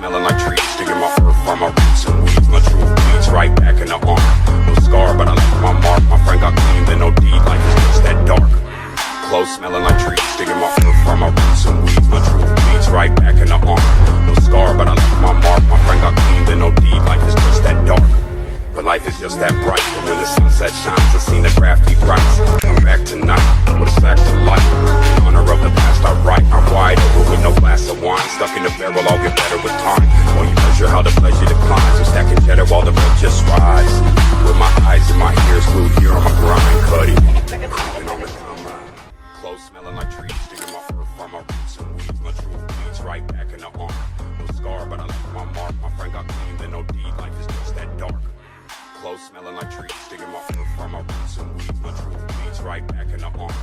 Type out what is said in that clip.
smelling like trees, digging my earth from my roots and weeds, my true weeds right back in the arm. No scar, but I left my mark. My friend got clean, then no deed. Life is just that dark. Clothes smelling like trees, digging my earth from my roots and weeds, my true weeds right back in the arm. No scar, but I left my mark. My friend got clean, then no deed. Life is just that dark. But life is just that bright. But when the sunset shines, I seen the crafty price. Come back tonight with a sack to life. In honor of the past I write. I'm wide open with no glass of wine. Stuck in the barrel, I'll get better with time. While you measure how the pleasure declines. I'm stacking cheddar while the milk just rise. With my eyes and my ears glued here on my grind, cutty. Creeping on the combine. Clothes smelling like trees, digging my earth from my roots and weeds. My true weeds right back in the arm. No scar, but I left my mark. My friend got clean, then no deed. Life is just that dark. Clothes smelling like trees, digging my earth from my roots and weeds, my true weeds right back in the arm.